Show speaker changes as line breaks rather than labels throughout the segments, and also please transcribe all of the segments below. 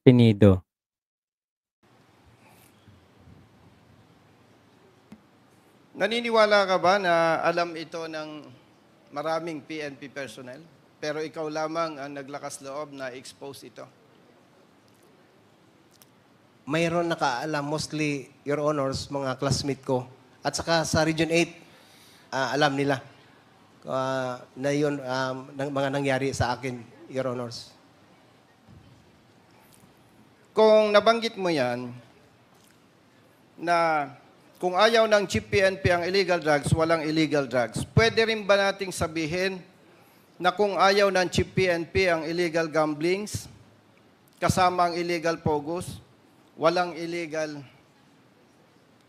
Espinido.
Naniniwala ka ba na alam ito ng maraming PNP personnel? Pero ikaw lamang ang naglakas loob na expose ito?
Mayroon nakaalam, mostly, Your Honors, mga classmate ko. At saka sa Region 8, alam nila na yun mga nangyari sa akin, Your Honors.
Kung nabanggit mo yan, na kung ayaw ng Chief PNP ang illegal drugs, walang illegal drugs, pwede rin ba nating sabihin na kung ayaw ng Chief PNP ang illegal gamblings, kasama ang illegal pogos, walang illegal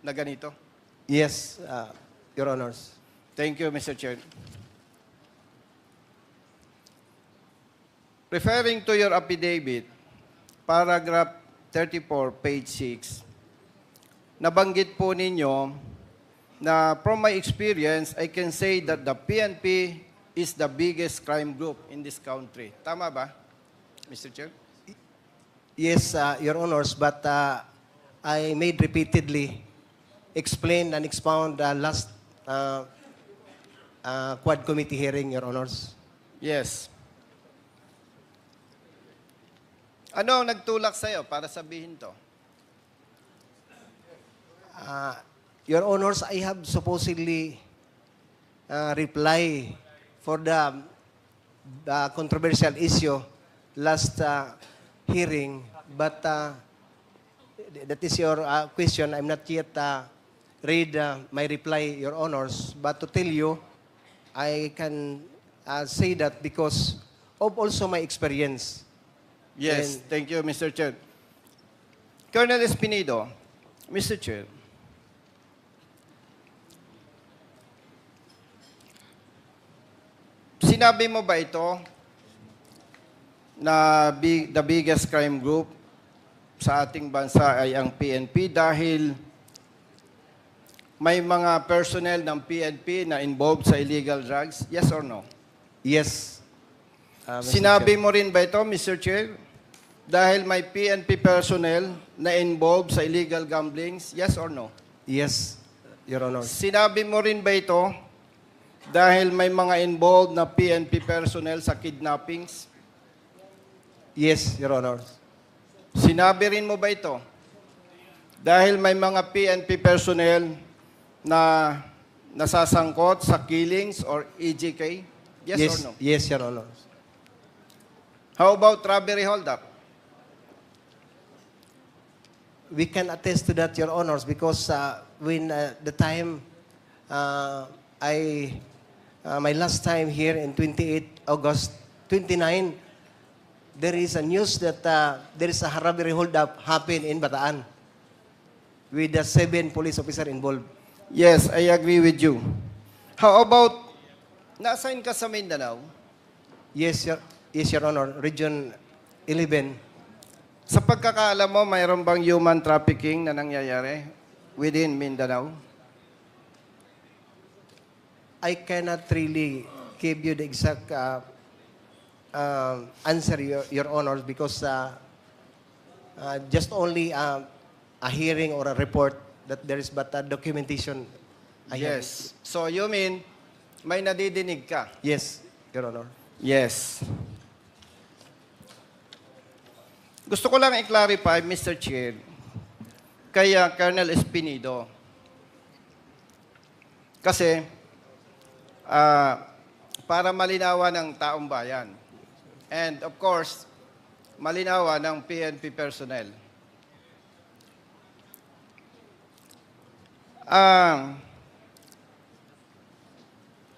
na ganito?
Yes, Your Honors.
Thank you, Mr. Chair. Referring to your affidavit, paragraph 34, page 6, nabanggit po ninyo na from my experience, I can say that the PNP is the biggest crime group in this country. Tama ba, Mr. Chair?
Yes, Your Honors, but I made repeatedly explain and expound last Quad Committee hearing, Your Honors.
Yes. Ano ang nagtulak sa'yo para sabihin to?
Your Honors, I have supposedly reply for the controversial issue last hearing, but that is your question. I'm not yet read my reply, Your Honors, but to tell you, I can say that because of also my experience.
Yes, thank you, Mr. Chair. Colonel Espinido, Mr. Chair, sinabi mo ba ito na the biggest crime group sa ating bansa ay ang PNP dahil may mga personnel ng PNP na involved sa illegal drugs? Yes or no?
Yes. Mr.
Sinabi
Chair.
mo rin ba ito, Mr. Chair? Dahil may PNP personnel na involved sa illegal gamblings? Yes or no?
Yes, Your Honors.
Sinabi mo rin ba ito dahil may mga involved na PNP personnel sa kidnappings?
Yes, Your Honors.
Sinabi rin mo ba ito dahil may mga PNP personnel na nasasangkot sa killings or EJK? Yes,
Yes,
or no?
yes, Your Honors.
How about robbery holdup?
We can attest to that, Your Honors, because when the time my last time here in 28 August 29, there is a news that there is a robbery hold-up happened in Bataan with the 7 police officers involved.
Yes, I agree with you. How about, na-assign ka sa Mindanao?
Yes, Your Honor, Region 11.
Sa pagkakaalam mo, mayroon bang human trafficking na nangyayari within Mindanao?
I cannot really give you the exact answer, Your Honors, because just only a hearing or a report that there is but a documentation.
Yes. So you mean, may nadidinig ka?
Yes, Your Honor.
Yes. Gusto ko lang i-clarify, Mr. Chair, kay Colonel Espinido. Kasi, para malinawan ng taong bayan. And of course, malinawan ng PNP personnel.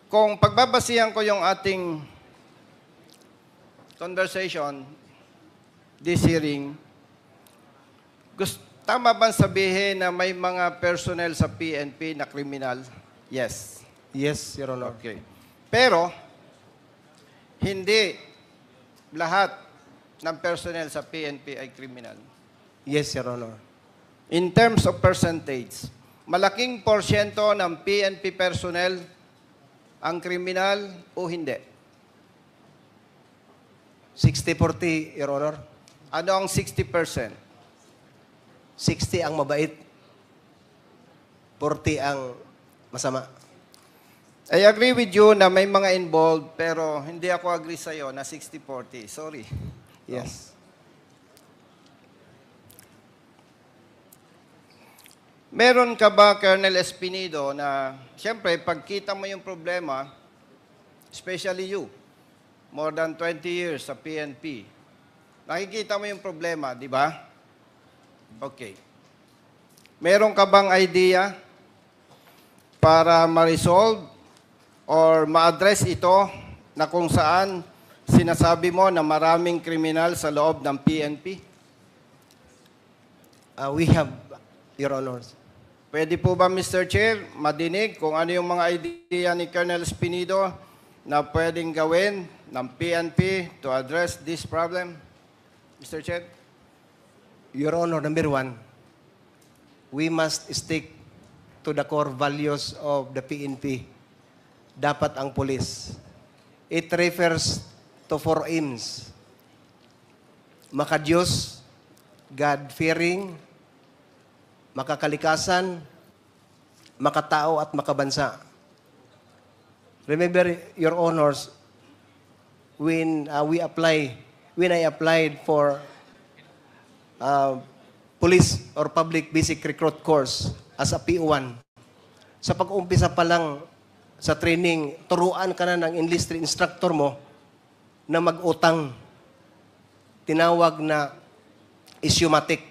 Kung pagbabasihan ko yung ating conversation, this hearing, tama bang sabihin na may mga personnel sa PNP na kriminal? Yes.
Yes, Your Honor.
Okay. Pero, hindi lahat ng personnel sa PNP ay kriminal.
Yes, Your Honor.
In terms of percentage, malaking porsyento ng PNP personnel ang kriminal o hindi?
60-40, Your Honor.
Ano ang 60%?
60 ang mabait, 40 ang masama.
I agree with you na may mga involved, pero hindi ako agree sa'yo na 60-40. Sorry.
Yes.
Meron ka ba, Colonel Espinido, na siyempre, pagkita mo yung problema, especially you, more than 20 years sa PNP, nakikita mo yung problema, di ba? Okay. Meron ka bang idea para ma-resolve or ma-address ito na kung saan sinasabi mo na maraming kriminal sa loob ng PNP?
We have, Your Honors.
Pwede po ba, Mr. Chair, madinig kung ano yung mga idea ni Colonel Espinido na pwedeng gawin ng PNP to address this problem? Mr. Chair?
Your Honor, number one, we must stick to the core values of the PNP. Dapat ang pulis. It refers to four aims. Makadiyos, God-fearing, makakalikasan, makatao at makabansa. Remember, Your Honors, when I applied for police or public basic recruit course as a PO1, sa pag-umpisa pa lang sa training, turuan ka na ng enlisted instructor mo na mag-utang. Tinawag na issuematic.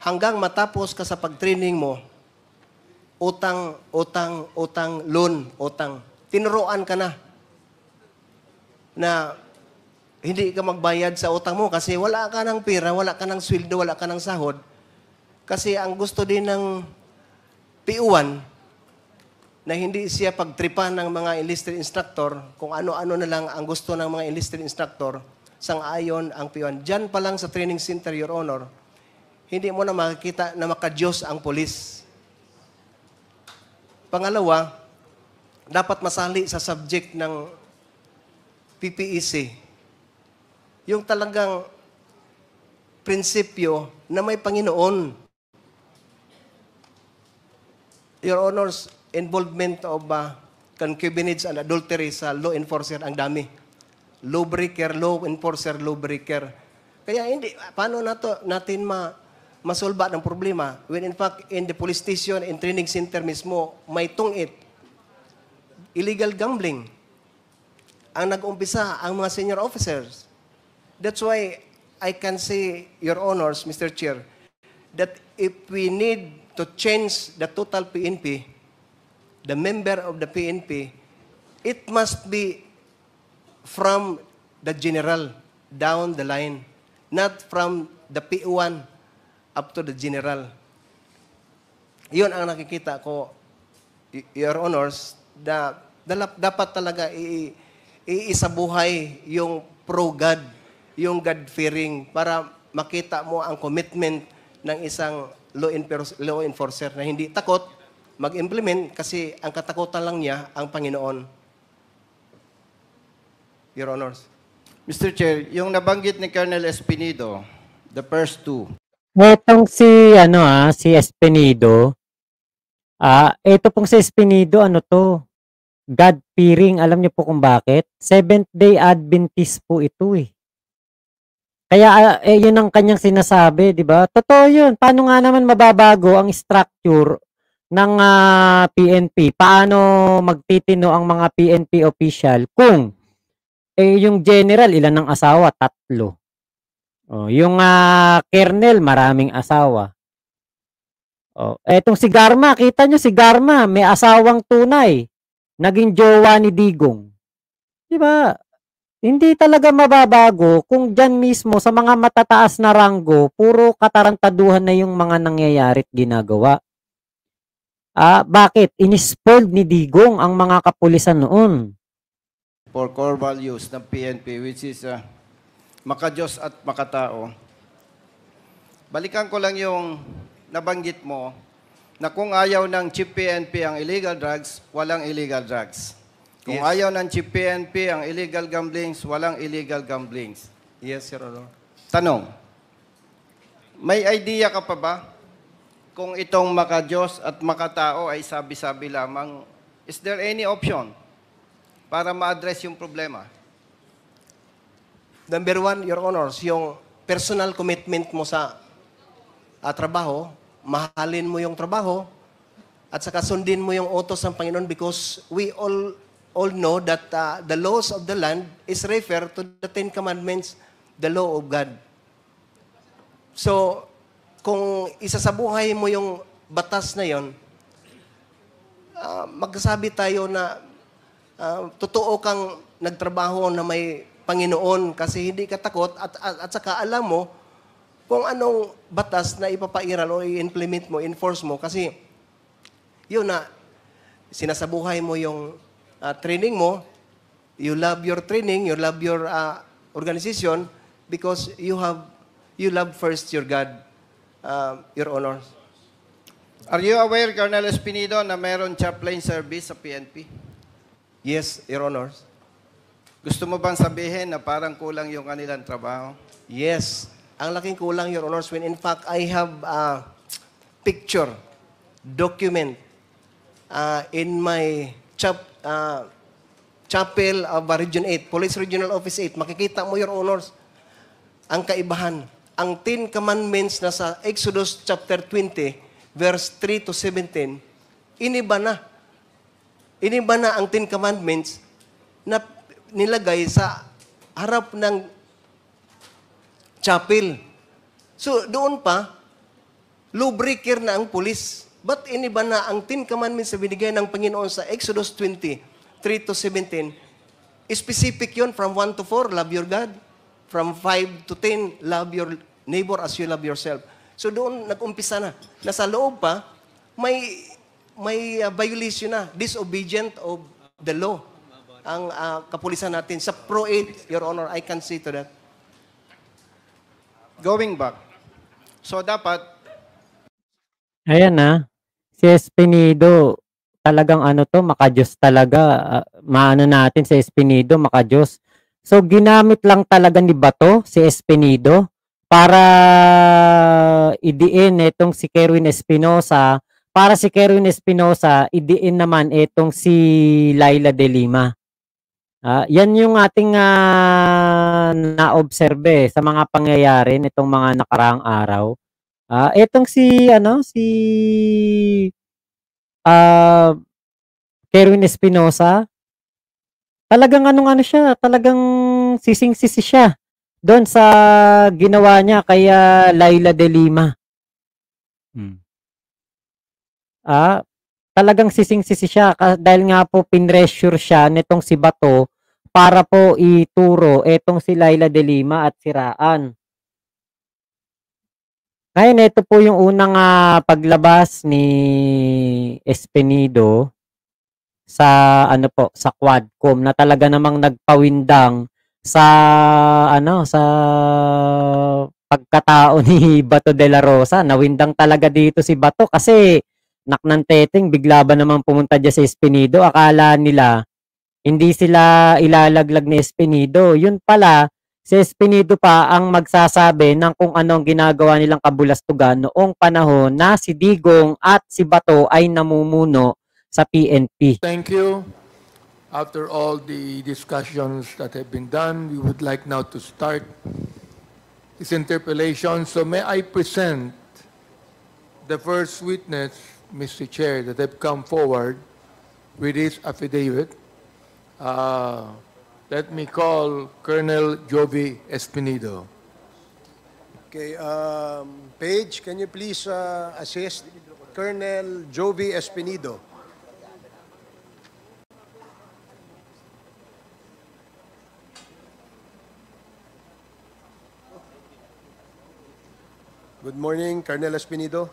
Hanggang matapos ka sa pag-training mo, utang, loan, utang. Tinuruan ka na hindi ka magbayad sa utang mo kasi wala ka ng pera, wala ka ng sweldo, wala ka ng sahod. Kasi ang gusto din ng PO1, na hindi siya pagtripan ng mga enlisted instructor, kung ano-ano na lang ang gusto ng mga enlisted instructor, sang-ayon ang PO1. Diyan pa lang sa training center, Your Honor, hindi mo na makikita na makadiyos ang polis. Pangalawa, dapat masali sa subject ng PPEC. Yung talagang prinsipyo na may Panginoon. Your Honors, involvement of concubinage and adultery sa law enforcer ang dami. Lawbreaker, law enforcer, lawbreaker. Kaya hindi, paano natin masolba ng problema when in fact in the police station and training center mismo may tungit. Illegal gambling. Ang nag-umpisa ang mga senior officers. That's why I can say, Your Honors, Mr. Chair, that if we need to change the total PNP, the member of the PNP, it must be from the general down the line, not from the PO1 up to the general. Yun ang nakikita ko, Your Honors, dapat talaga iisabuhay yung pro-God, yung God-fearing, para makita mo ang commitment ng isang law enforcer na hindi takot mag-implement kasi ang katakutan lang niya ang Panginoon. Your Honors.
Mr. Chair, yung nabanggit ni Colonel Espinido, the first two.
Etong si Espinido, ito pong si Espinido, God-fearing, alam niyo po kung bakit? Seventh-day Adventist po ito eh. Kaya yun ang kanyang sinasabi, di ba? Totoo yun. Paano nga naman mababago ang structure ng PNP? Paano magtitino ang mga PNP official kung yung general, ilan ang asawa? 3. Yung colonel, maraming asawa. Etong si Garma, kita nyo si Garma, may asawang tunay. Naging jowa ni Digong. Di ba? Hindi talaga mababago kung dyan mismo sa mga matataas na ranggo, puro katarantaduhan na yung mga nangyayari at ginagawa. Bakit? Inispoiled ni Digong ang mga kapulisan noon.
For core values ng PNP, which is makadiyos at makatao. Balikan ko lang yung nabanggit mo na kung ayaw ng Chief PNP ang illegal drugs, walang illegal drugs. Kung
Yes.
ayaw ng Chief PNP ang illegal gamblings, walang illegal gamblings.
Yes, Your Honor.
Tanong, may idea ka pa ba kung itong maka-Diyos at makatao ay sabi-sabi lamang? Is there any option para ma-address yung problema?
Number one, Your Honors, yung personal commitment mo sa trabaho, mahalin mo yung trabaho, at saka sundin mo yung utos ng Panginoon because we all know that the laws of the land is refer to the Ten Commandments, the law of God. So, kung isasabuhay mo yung batas na yon, magsasabi tayo na totoo kang nagtrabaho na may Panginoon kasi hindi ka takot at saka alam mo kung anong batas na ipapairal o i-implement mo, enforce mo kasi yun na sinasabuhay mo yung training mo, you love your training, you love your organization because you love first your God, Your Honor.
Are you aware, Colonel Espinido, na meron chaplain service sa PNP?
Yes, Your Honor.
Gusto mo bang sabihin na parang kulang yung kanilang trabaho?
Yes. Ang laking kulang, Your Honors, when in fact I have a picture, document in my chapel of Region 8, Police Regional Office 8. Makikita mo, Your Honors, ang kaibahan. Ang 10 Commandments na sa Exodus chapter 20, verse 3 to 17, iniba na. Iniba na ang 10 Commandments na nilagay sa harap ng chapel. So, doon pa, lawbreaker na ang pulis. But iniba na ang 10 Commandments na binigay ng Panginoon sa Exodus 20, 3 to 17. Specific yun from 1 to 4, love your God. From 5 to 10, love your neighbor as you love yourself. So doon nag-umpisa na. Nasa loob pa, may violation na, disobedient of the law. Ang kapulisan natin. Sa Pro 8, Your Honor, I can see to that.
Going back. So dapat,
Ayan na. Si Espinido, talagang ano to, maka-Diyos talaga. Maano natin si Espinido, maka-Diyos. So, ginamit lang talaga ni Bato, si Espinido, para idiin itong si Kerwin Espinosa. Para si Kerwin Espinosa, idiin naman itong si Laila de Lima. Yan yung ating na-observe sa mga pangyayari nitong mga nakaraang araw. Etong si Kerwin Espinosa, talagang siya, talagang sising-sisi siya doon sa ginawa niya kay Laila de Lima. Talagang sising-sisi siya dahil nga po pinressure siya nitong si Bato para po ituro etong si Laila de Lima at siraan. Ngayon, ito po yung unang paglabas ni Espinido sa sa Quadcom na talaga namang nagpawindang sa sa pagkatao ni Bato de la Rosa. Nawindang talaga dito si Bato kasi naknanteteng bigla ba naman pumunta diyan sa Espinido. Akala nila hindi sila ilalaglag ni Espinido. Yun pala, si Espinido pa ang magsasabi ng kung anong ginagawa nilang kabulastugan noong panahon na si Digong at si Bato ay namumuno sa PNP.
Thank you. After all the discussions that have been done, we would like now to start this interpellation. So may I present the first witness, Mr. Chair, that have come forward with his affidavit. Let me call Colonel Jovi Espinido.
Okay, Paige, can you please assist Colonel Jovi Espinido? Good morning, Colonel Espinido.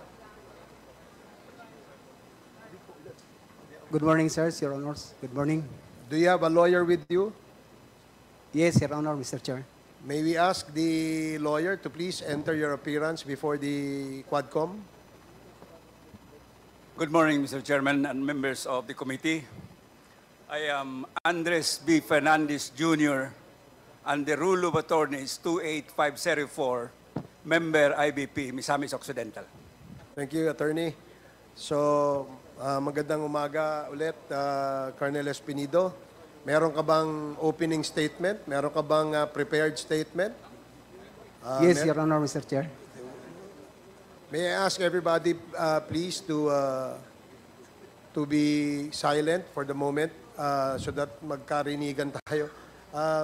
Good morning, sirs, Your Honors. Good morning.
Do you have a lawyer with you?
Yes, Your Honor, Mr. Chair.
May we ask the lawyer to please enter your appearance before the Quadcom?
Good morning, Mr. Chairman and members of the committee. I am Andres B. Fernandez Jr., and the rule of attorney is 28504, member IBP, Misamis Occidental.
Thank you, Attorney. So, magandang umaga ulit, Colonel Espinido. Meron ka bang opening statement? Meron ka bang prepared statement?
Yes, Your Honor, Mr. Chair.
May I ask everybody, please, to be silent for the moment so that magkarinigan tayo.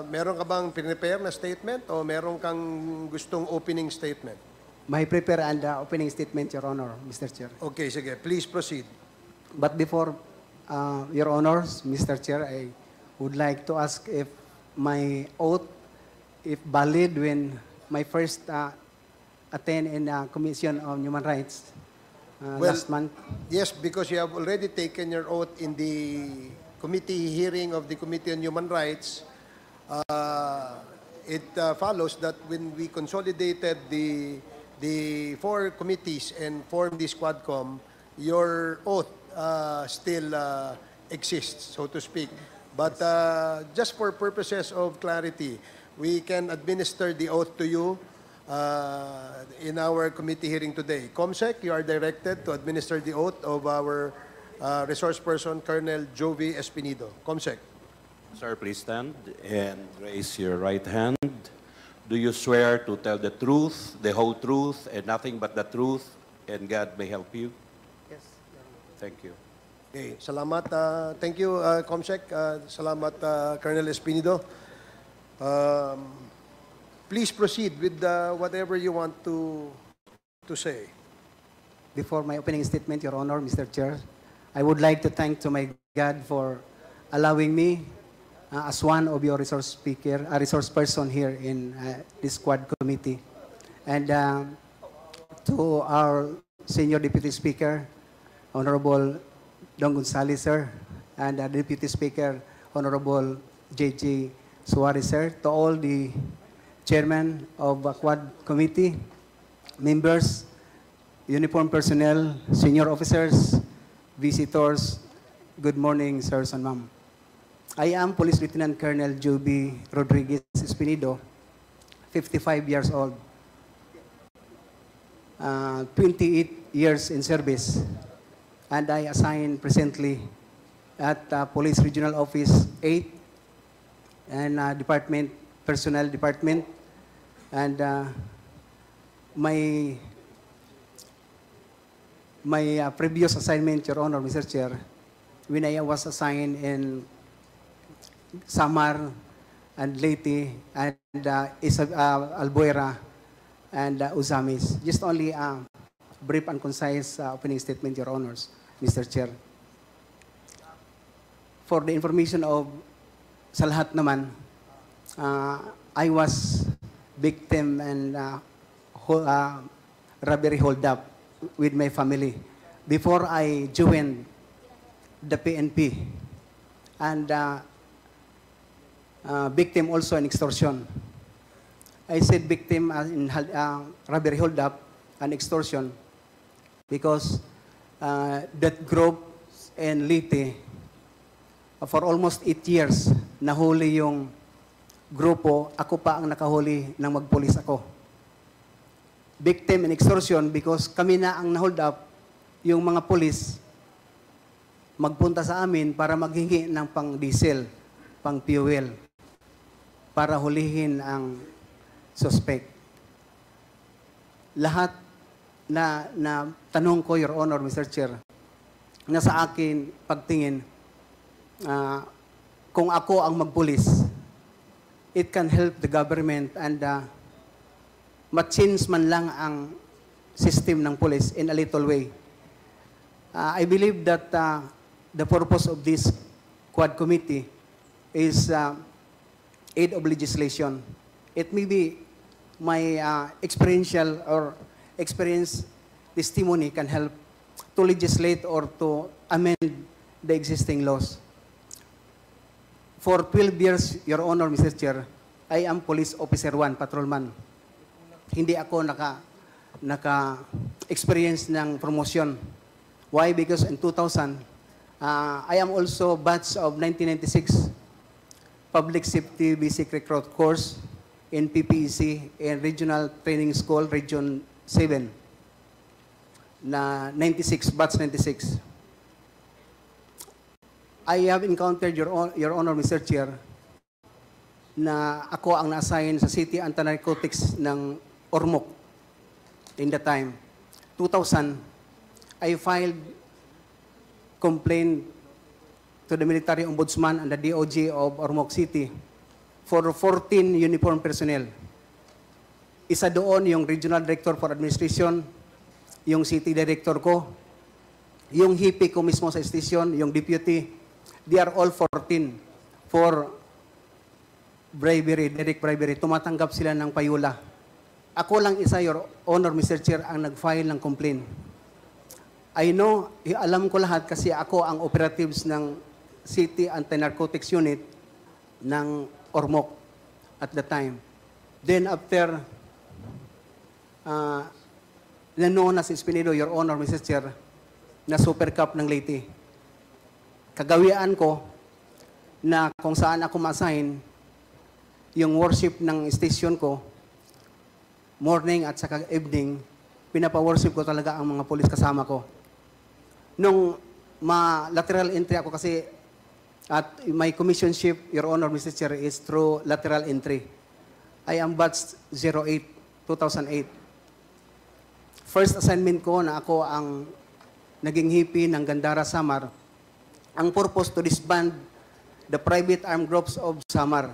Meron ka bang prepare na statement o meron kang gustong opening statement?
May prepare and opening statement, Your Honor, Mr. Chair.
Okay, sige. Please proceed.
But before, Your Honors, Mr. Chair, I would like to ask if my oath, if valid when my first attend in Commission on Human Rights last month.
Yes, because you have already taken your oath in the committee hearing of the Committee on Human Rights. It follows that when we consolidated the four committees and formed this Quadcom, your oath still exists, so to speak. But just for purposes of clarity, we can administer the oath to you in our committee hearing today. COMSEC, you are directed to administer the oath of our resource person, Colonel Jovi Espinido. COMSEC.
Sir, please stand and raise your right hand. Do you swear to tell the truth, the whole truth, and nothing but the truth, and God may help you?
Yes.
Thank you.
Okay, salamat. Thank you, COMSEC. Salamat, Colonel Espinido. Please proceed with whatever you want to say.
Before my opening statement, Your Honor, Mr. Chair, I would like to thank to my God for allowing me as one of your resource person here in this Quad Committee. And to our Senior Deputy Speaker, Honorable Don Gonzales, sir, and Deputy Speaker, Honorable J.G. Suarez, sir, to all the chairman of Quad Committee, members, uniform personnel, senior officers, visitors, good morning, sirs and ma'am. I am Police Lieutenant Colonel Joby Rodriguez Espinido, 55 years old, 28 years in service, and I assign presently at Police Regional Office 8 and Department, Personnel Department, and my previous assignment, Your Honor, Mr. Chair, when I was assigned in Samar and Leyte and Albuera and Uzamis. Just only a brief and concise opening statement, Your Honors, Mr. Chair. For the information of sa lahat naman, I was victim and robbery hold up with my family before I joined the PNP, and victim also in extortion. I said victim in robbery hold up and extortion because that group in Leyte for almost 8 years nahuli yung grupo, ako pa ang nakahuli nang magpulis ako. Victim in extortion because kami na ang na-hold up, yung mga pulis magpunta sa amin para maghingi ng pang-diesel, pang-fuel, para hulihin ang suspect. Lahat na tanong ko, Your Honor, Mr. Chair, na sa akin pagtingin, kung ako ang magpulis, it can help the government and ma-change man lang ang system ng police in a little way. I believe that the purpose of this Quad Committee is aid of legislation. It may be my experiential or experience testimony can help to legislate or to amend the existing laws. For 12 years, Your Honor, Mr. Chair, I am Police Officer 1, Patrolman. Hindi ako naka-experience ng promotion. Why? Because in 2000, I am also batch of 1996. Public Safety Basic Recruit Course in PPEC and Regional Training School, Region 7, na 96, batch 96. I have encountered, Your Honor, Mr. Chair, na ako ang na-assign sa City Anti-Narcotics ng Ormoc in the time. 2000, I filed complaint to the Military Ombudsman and the DOJ of Ormoc City for 14 uniform personnel. Isa doon yung Regional Director for Administration, yung City Director ko, yung hippie ko mismo sa station, yung Deputy. They are all 14 for bribery, direct bribery. Tumatanggap sila ng payula. Ako lang isa, Your Honor, Mr. Chair, ang nag-file ng complaint. I know, alam ko lahat kasi ako ang operatives ng City Anti-Narcotics Unit ng Ormoc at the time. Then after, nanoon na si Espinido, Your Honor, Mr. Chair, na Super Cup ng Leyte. Kagawian ko na kung saan ako ma-assign yung worship ng station ko, morning at saka evening, pinapa-worship ko talaga ang mga polis kasama ko. Nung lateral entry ako kasi at my commissionship, Your Honor, Mr. Chair, is through lateral entry. I am batch 08, 2008. First assignment ko na ako ang naging hippie ng Gandara, Samar. Ang purpose to disband the private armed groups of Samar.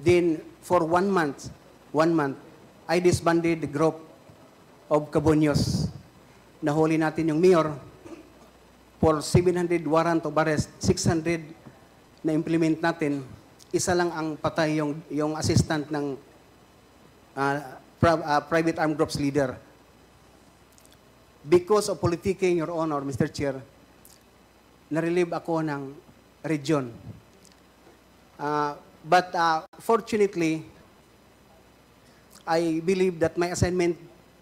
Then, for 1 month, I disbanded the group of Cabonyos. Nahuli natin yung mayor for 700 warrant of arrest, 600 na implement natin. Isa lang ang patay yung assistant ng private armed groups leader. Because of politicking, Your Honor, Mr. Chair, na-relieve ako ng region. But fortunately, I believe that my assignment,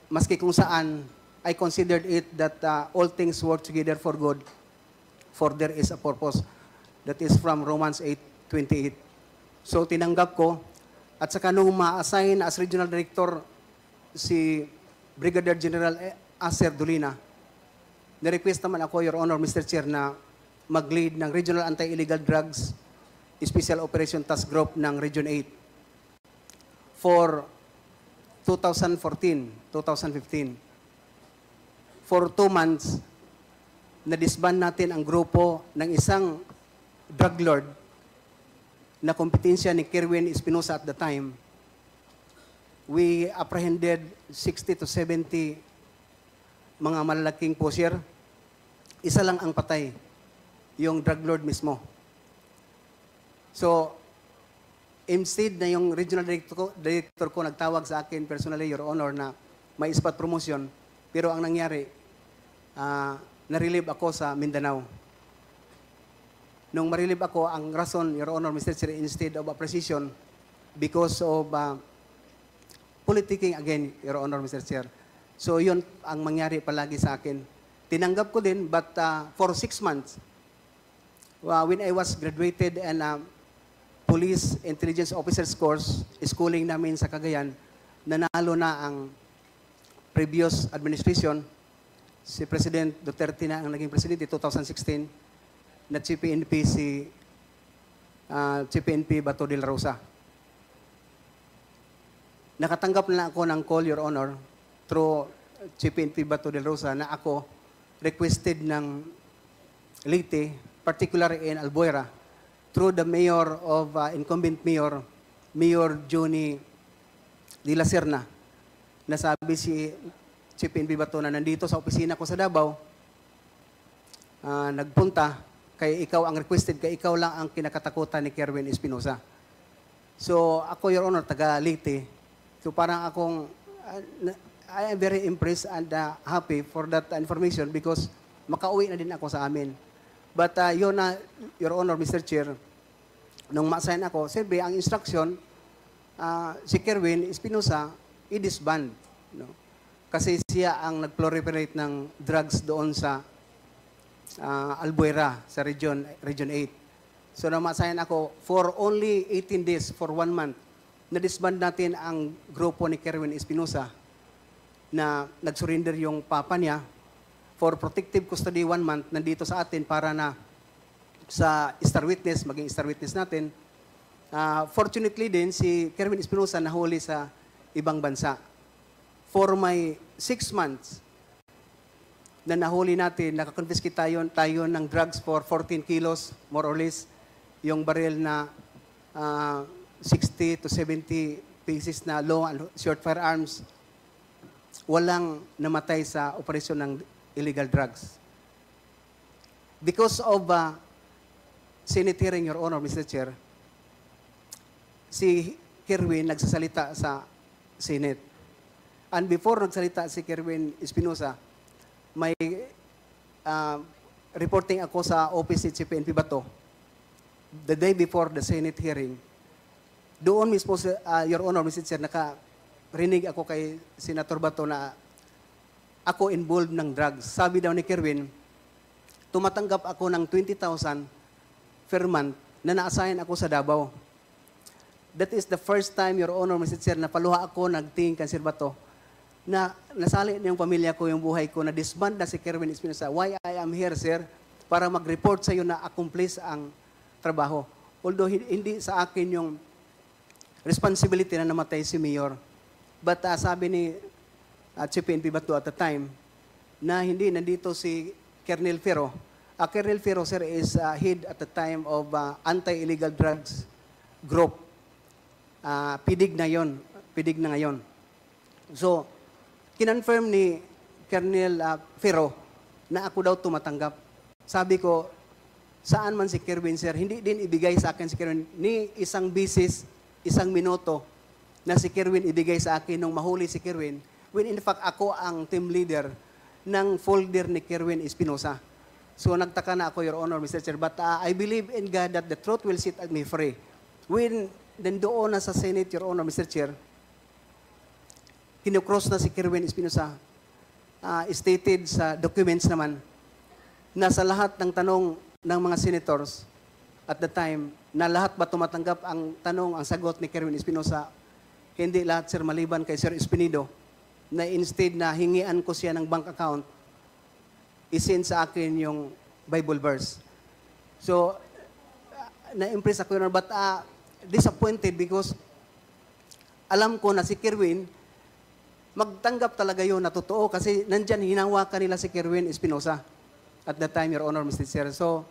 maski kung saan, I considered it that all things work together for good, for there is a purpose. That is from Romans 8:28. So tinanggap ko, at saka nung ma-assign as Regional Director si Brigadier General Acer Dolina, na-request naman ako, Your Honor, Mr. Chair, na mag-lead ng Regional Anti-Illegal Drugs Special Operation Task Group ng Region 8 for 2014-2015. For 2 months, na-disband natin ang grupo ng isang drug lord na kompetensya ni Kerwin Espinosa at the time. We apprehended 60 to 70 mga malalaking pusher. Isa lang ang patay, yung drug lord mismo. So, instead na yung regional director ko nagtawag sa akin personally, Your Honor, na may spot promotion, pero ang nangyari, na-relieve ako sa Mindanao. Nung ma-relieve ako, ang rason, Your Honor, Mr. Chair, instead of appreciation, because of politicking again, Your Honor, Mr. Chair. So, yun ang mangyari palagi sa akin. Tinanggap ko din, but for 6 months, when I was graduated and Police Intelligence Officers Course, schooling namin sa Cagayan, nanalo na ang previous administration. Si President Duterte na ang naging presidente 2016, na Chief PNP Chief PNP Bato de la Rosa. Nakatanggap na ako ng call, Your Honor, through Chief PNP Bato de la Rosa, na ako requested ng Leyte, particularly in Albuera, through the mayor of incumbent mayor, Mayor Johnny de la Serna, nasabi si Chief PNP Bato na nandito sa opisina ko sa Davao, nagpunta, kay ikaw ang requested, kay ikaw lang ang kinakatakutan ni Kerwin Espinosa. So ako, Your Honor, taga Leyte, so parang akong, I am very impressed and happy for that information because makauwi na din ako sa amin. But yun na, Your Honor, Mr. Chair, nung ma-assign ako, siyempre, ang instruction, si Kerwin Espinosa, i-disband. No? Kasi siya ang nag-proliferate ng drugs doon sa Albuera, sa Region 8. So namasayan ako for only 18 days, for 1 month. Na-disband natin ang grupo ni Kerwin Espinosa na nag-surrender yung papa niya for protective custody 1 month nandito sa atin para na sa star witness, maging star witness natin. Fortunately din, si Kerwin Espinosa nahuli sa ibang bansa. For my 6 months na nahuli natin, nakakonfiscate tayo ng drugs for 14 kilos, more or less, yung baril na 60 to 70 pieces na long and short firearms. Walang namatay sa operasyon ng illegal drugs. Because of Senate hearing, Your Honor, Mr. Chair, si Kerwin nagsasalita sa Senate. And before nagsalita si Kerwin Espinosa, may reporting ako sa office ni CPNP Bato the day before the Senate hearing. Doon mismo, Your Honor, Mr. Chair, nakarinig ako kay Senator Bato na ako involved ng drugs. Sabi daw ni Kerwin, tumatanggap ako ng 20,000 per month na na-assign ako sa Davao. That is the first time, Your Honor, Mr. Chair, na paluha ako nagtingin kay Sir Bato na nasali na yung pamilya ko, yung buhay ko, na disband na si Kerwin Espinosa. Why I am here, sir? Para mag-report sa iyo na accomplish ang trabaho. Although hindi sa akin yung responsibility na namatay si Mayor. But sabi ni CPNP Bato at the time na hindi nandito si Colonel Ferro. Colonel Ferro, sir, is head at the time of anti-illegal drugs group. Pidig na yon, pidig na ngayon. So, kinonfirm ni Colonel Ferro na ako daw tumatanggap. Sabi ko, saan man si Kerwin, sir, hindi din ibigay sa akin si Kerwin ni isang bisis, isang minuto na si Kerwin ibigay sa akin nung mahuli si Kerwin, when in fact ako ang team leader ng folder ni Kerwin Espinosa. So nagtaka na ako, Your Honor, Mr. Chair, but I believe in God that the truth will set me free. When nandoon na sa Senate, Your Honor, Mr. Chair, kinukross na si Kerwin Espinosa, stated sa documents naman na sa lahat ng tanong ng mga senators at the time, na lahat ba tumatanggap ang tanong, ang sagot ni Kerwin Espinosa, hindi lahat, sir, maliban kay Sir Espinido, na instead na hingian ko siya ng bank account, isend sa akin yung Bible verse. So, na-impress ako, Your Honor, but disappointed because alam ko na si Kerwin, magtanggap talaga yun na totoo kasi nandyan hinawakan nila si Kerwin Espinosa at that time, Your Honor, Mr. Chair. So,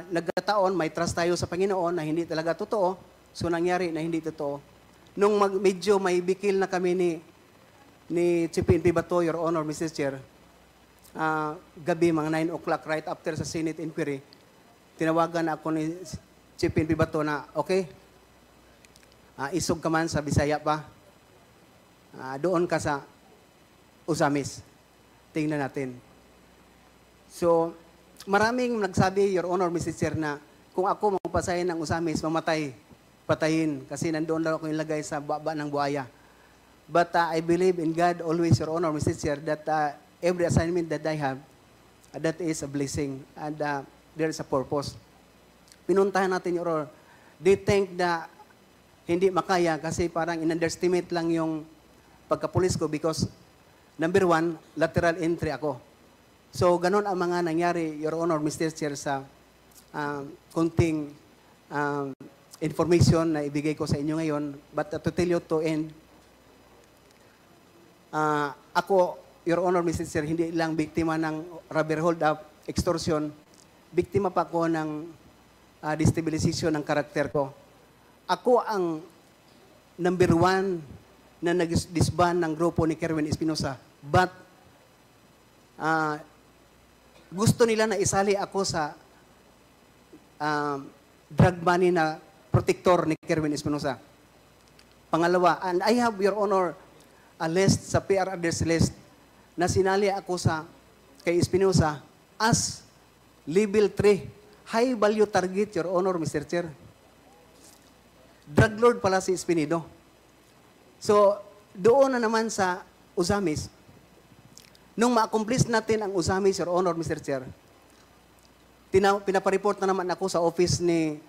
nagkataon, may trust tayo sa Panginoon na hindi talaga totoo. So, nangyari na hindi totoo. Nung medyo may bikil na kami ni CPNP Bato, Your Honor, Mr. Chair, gabi, mga 9 o'clock, right after sa Senate inquiry, tinawagan ako ni CPNP Bato na, okay, isog ka man sa Bisaya pa, doon ka sa Usamis. Tingnan natin. So, maraming nagsabi, Your Honor, Mr. Chair, na kung ako magpasahin ng Usamis, patayin, kasi nandoon lang ako ilagay sa baba ng buhaya. But I believe in God always, Your Honor, Mr. Chair, that every assignment that I have, that is a blessing and there is a purpose. Pinuntahan natin, Your Honor. They think na hindi makaya kasi parang in-underestimate lang yung pagkapulis ko because number 1, lateral entry ako. So, ganun ang mga nangyari, Your Honor, Mr. Chair, sa kunting information na ibigay ko sa inyo ngayon. But to tell you to end, ako, Your Honor, Mr. Chair, hindi lang biktima ng rubber hold-up, extortion, biktima pa ko ng destabilization ng karakter ko. Ako ang number 1 na nag-disband ng grupo ni Kerwin Espinosa. But, gusto nila na isali ako sa drug money na protector ni Kerwin Espinosa. Pangalawa, and I have, Your Honor, a list sa PR address list na sinali ako kay Espinosa as level 3, high value target, Your Honor, Mr. Chair. Drug lord pala si Espinido. So, doon na naman sa Usamis, nung ma-accomplish natin ang Usamis, Your Honor, Mr. Chair, pinapareport na naman ako sa office ni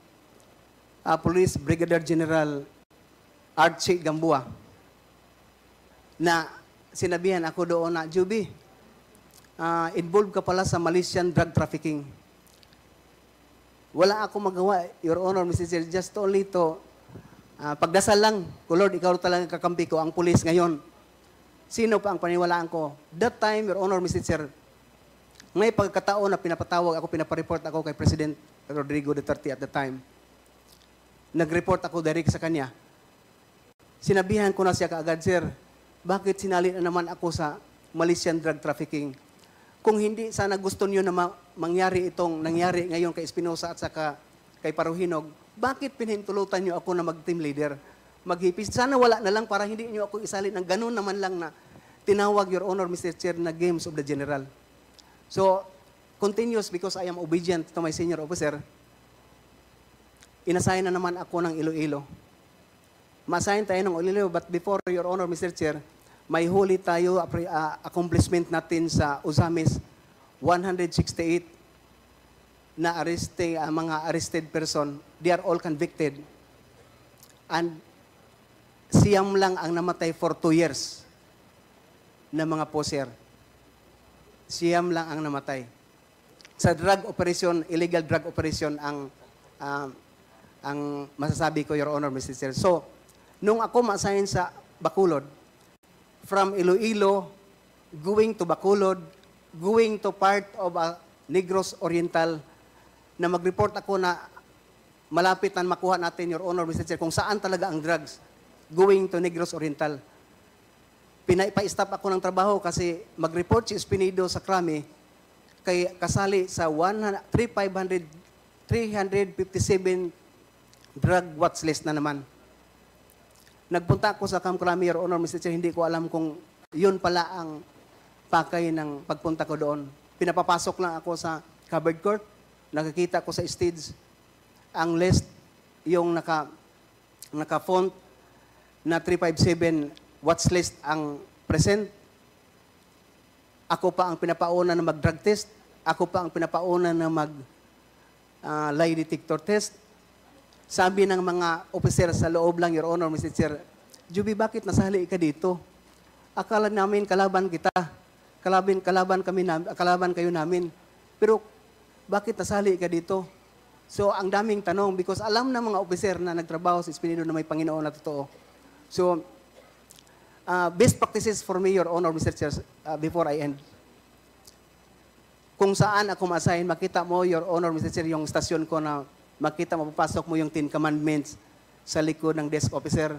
Police Brigadier General Archie Gamboa na sinabihan ako doon na, Juby, involved ka pala sa Malaysian drug trafficking. Wala ako magawa, Your Honor, Mr. Chair, just only to pagdasal lang, Lord, ikaw talaga kakampi ko, ang pulis ngayon. Sino pa ang paniwalaan ko? That time, Your Honor, Mr. Chair, may pagkataon na pinapatawag ako, pinapareport ako kay President Rodrigo Duterte at the time. Nag-report ako direct sa kanya. Sinabihan ko na siya kaagad, Sir, bakit sinali na naman ako sa Malaysian drug trafficking? Kung hindi sana gusto niyo na mangyari itong nangyari ngayon kay Espinosa at saka kay Paruhinog, bakit pinahintulutan niyo ako na mag-team leader? Maghipis. Sana wala na lang para hindi niyo ako isalin ng ganun naman lang na tinawag, Your Honor, Mr. Chair, na games of the general. So, continuous because I am obedient to my senior officer, inassign na naman ako ng Iloilo. Ma-assign tayo ng Iloilo, but before, Your Honor, Mr. Chair, may huli tayo accomplishment natin sa Uzamis, 168 na mga arrested person. They are all convicted. And siyam lang ang namatay for 2 years na mga poser. Siyam lang ang namatay. Sa drug operation, illegal drug operation ang masasabi ko, Your Honor, Mr. Chair. So, nung ako ma-assign sa Bacolod, from Iloilo, going to Bacolod, going to part of Negros Oriental, na mag-report ako na malapit na makuha natin, Your Honor, Mr. Chair, kung saan talaga ang drugs, going to Negros Oriental. Pa-stop ako ng trabaho kasi mag-report si Espinido sa Krami kay kasali sa 357 drug watch list na naman. Nagpunta ako sa Camp Krami, Your Honor, Mr. Chair, hindi ko alam kung yun pala ang pakay ng pagpunta ko doon. Pinapapasok lang ako sa covered court, nakikita ko sa stage ang list, yung naka-font na 357 watch list ang present. Ako pa ang pinapauna na mag-drug test. Ako pa ang pinapauna na mag-lie detector test. Sabi ng mga officer sa loob lang, Your Honor, Mr. Chair, Juby, bakit nasali ka dito? Akala namin kalaban kita. Kalaban kayo namin. Pero bakit nasali ka dito? So, ang daming tanong because alam ng mga officer na nagtrabaho sa Espinido na may Panginoon na totoo. So, best practices for me, Your Honor, Mr. Chair, before I end. Kung saan ako ma-assign, makita mo, Your Honor, Mr. Chair, yung stasyon ko na makita, mapapasok mo yung 10 commandments sa likod ng desk officer,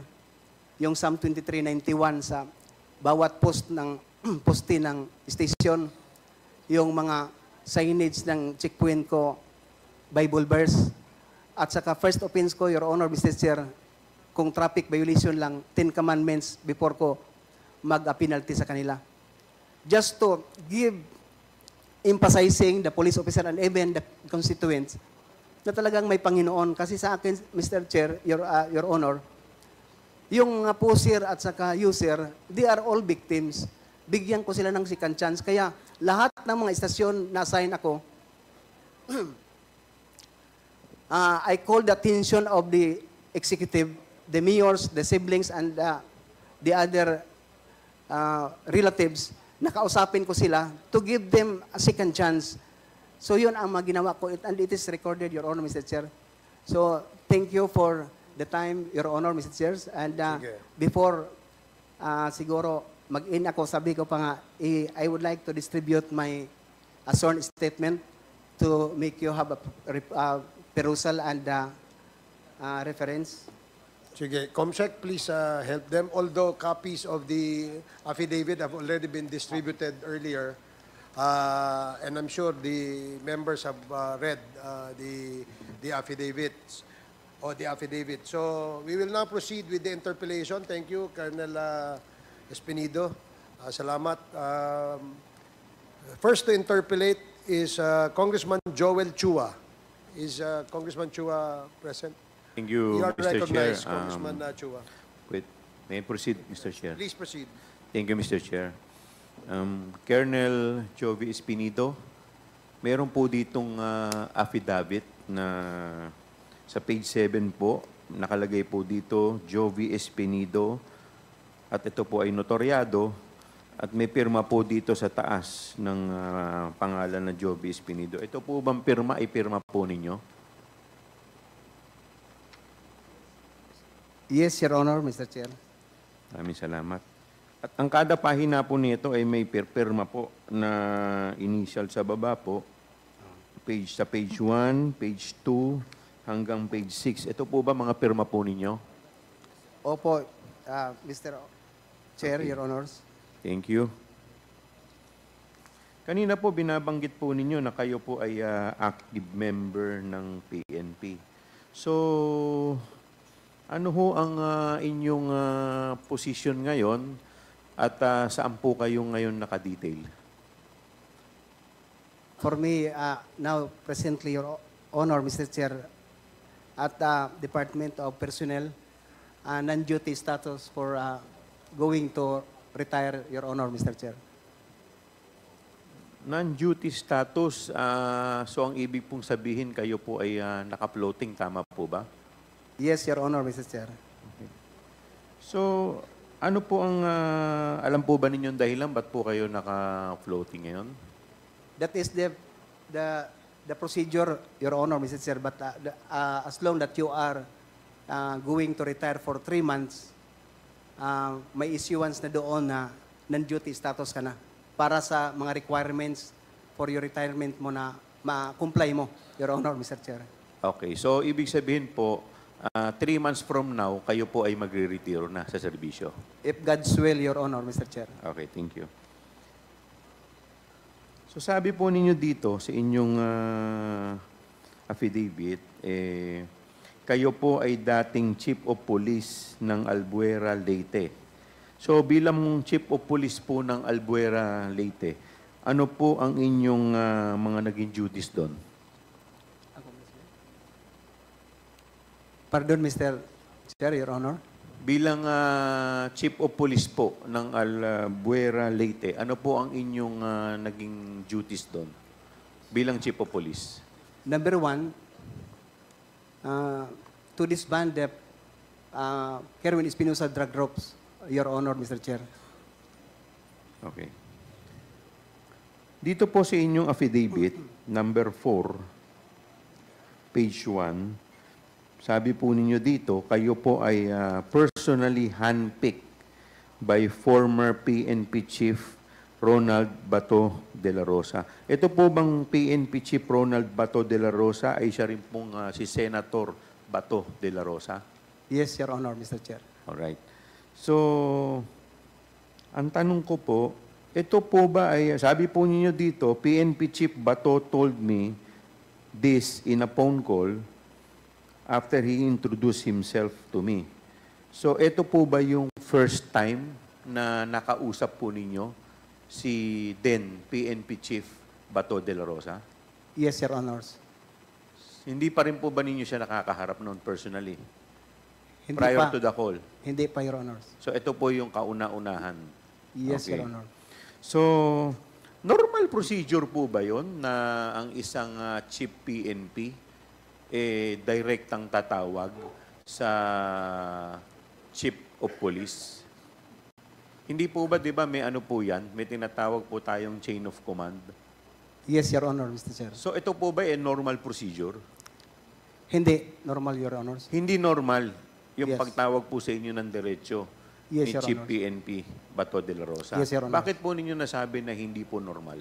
yung Psalm 23:91 sa bawat poste ng station, yung mga signage ng checkpoint ko, Bible verse, at saka first offense ko, Your Honor, Mr. Chair, kung traffic violation lang, 10 commandments before ko mag-penalty sa kanila. Just to give, emphasizing the police officer and even the constituents na talagang may Panginoon. Kasi sa akin, Mr. Chair, Your Honor, yung mga poser at saka user, they are all victims. Bigyan ko sila ng second chance. Kaya lahat ng mga istasyon na assign ako, I call the attention of the executive, the mayors, the siblings, and the other relatives, nakausapin ko sila to give them a second chance. So yun ang ginawa ko, and it is recorded, Your Honor, Mr. Chair. So thank you for the time, Your Honor, Mr. Chair. And before siguro mag-in ako, sabi ko pa nga, I would like to distribute my sworn statement to make you have a perusal and reference.
Sige, Comsec, please help them. Although copies of the affidavit have already been distributed earlier, and I'm sure the members have read the affidavits or the affidavit. So we will now proceed with the interpellation. Thank you, Colonel Espinido. Salamat. First to interpellate is Congressman Joel Chua. Is Congressman Chua present?
Thank you,
You are
Mr. Chair.
recognized, Congressman Chua.
Wait, may I proceed, Mr. Chair?
Please proceed.
Thank you, Mr. Chair. Colonel Jovi Espinido, Meron po ditong affidavit na sa page 7 po, nakalagay po dito, Jovi Espinido, at ito po ay notaryado, at may pirma po dito sa taas ng pangalan na Jovi Espinido. Ito po bang pirma ay pirma po ninyo?
Yes, Your Honor, Mr. Chair.
Maraming salamat. At ang kada pahina po nito ay may pirma po na initial sa baba po. Sa page 1, page 2, hanggang page 6. Ito po ba mga pirma po ninyo?
Opo, Mr. Chair,
Okay.
Your Honors.
Thank you. Kanina po binabanggit po ninyo na kayo po ay active member ng PNP. So, ano ho ang inyong position ngayon at saan po kayo ngayon nakadetail?
For me, now, presently, Your Honor, Mr. Chair, at Department of Personnel, non-duty status for going to retire, Your Honor, Mr. Chair.
Non-duty status, so ang ibig pong sabihin kayo po ay naka-floating, tama po ba?
Yes, Your Honor, Mr. Chair.
So, ano po ang, alam po ba ninyong dahilan, ba't po kayo naka-floating ngayon?
That is the procedure, Your Honor, Mr. Chair. But as long that you are going to retire for 3 months, may issuance na doon na non-duty status ka na para sa mga requirements for your retirement mo na ma-comply mo, Your Honor, Mr. Chair.
Okay, so ibig sabihin po, 3 months from now, kayo po ay magre-retiro na sa serbisyo.
If God's will, Your Honor, Mr. Chair.
Okay, thank you. So sabi po ninyo dito sa inyong affidavit, kayo po ay dating Chief of Police ng Albuera, Leyte. So bilang Chief of Police po ng Albuera, Leyte, ano po ang inyong mga naging duties doon?
Pardon, Mr. Chair, Your Honor.
Bilang Chief of Police po ng Albuera, Leyte, ano po ang inyong naging duties doon bilang Chief of Police?
Number 1, to disband the Kerwin Espinosa drug groups, Your Honor, Mr. Chair.
Okay. Dito po sa inyong affidavit, number 4, page 1, sabi po ninyo dito, kayo po ay personally handpicked by former PNP Chief Ronald Bato de la Rosa. Ito po bang PNP Chief Ronald Bato de la Rosa ay siya rin pong si Senator Bato de la Rosa?
Yes, Your Honor, Mr. Chair.
Alright. So, ang tanong ko po, ito po ba ay, sabi po ninyo dito, PNP Chief Bato told me this in a phone call after he introduced himself to me. So, ito po ba yung first time na nakausap po ninyo si then PNP Chief Bato de la Rosa?
Yes, Your Honors.
Hindi pa rin po ba ninyo siya nakakaharap noon personally?
Hindi
Prior
pa.
to the call?
Hindi pa, Your Honors.
So, ito po yung kauna-unahan?
Yes,
Okay.
Your Honor.
So, normal procedure po ba yon na ang isang chief PNP direktang tatawag sa chief of police? Hindi po ba, di ba, may ano po yan? May tinatawag po tayong chain of command.
Yes, Your Honor, Mr. Chair.
So, ito po ba normal procedure?
Hindi normal, Your Honors.
Hindi normal yung
Yes.
pagtawag po sa inyo ng diretsyo
Yes,
ni
Your
Chief
Honor.
PNP Bato de la Rosa.
Yes, Your Honor.
Bakit po ninyo nasabi na hindi po normal?